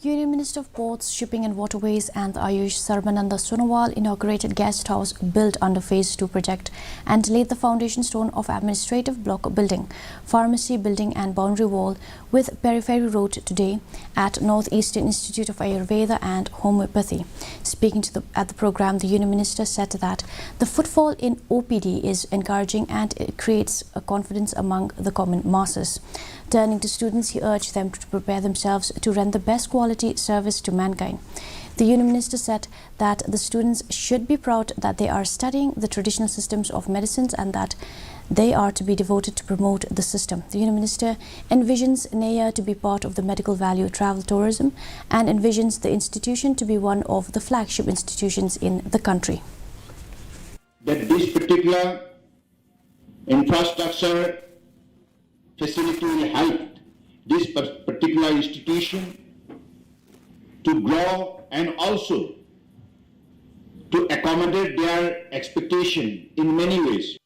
Union Minister of Ports, Shipping and Waterways and the Ayush Sarbananda Sonowal inaugurated guest house built under Phase 2 project and laid the foundation stone of administrative block building, pharmacy building and boundary wall with periphery road today at Northeastern Institute of Ayurveda and Homeopathy. Speaking at the program, the Union Minister said that the footfall in OPD is encouraging and it creates a confidence among the common masses. Turning to students, he urged them to prepare themselves to render the best quality service to mankind. The Union Minister said that the students should be proud that they are studying the traditional systems of medicines and that they are to be devoted to promote the system. The Union Minister envisions NAIA to be part of the medical value travel tourism and envisions the institution to be one of the flagship institutions in the country. That this particular infrastructure facility will help this particular institution to grow and also to accommodate their expectation in many ways.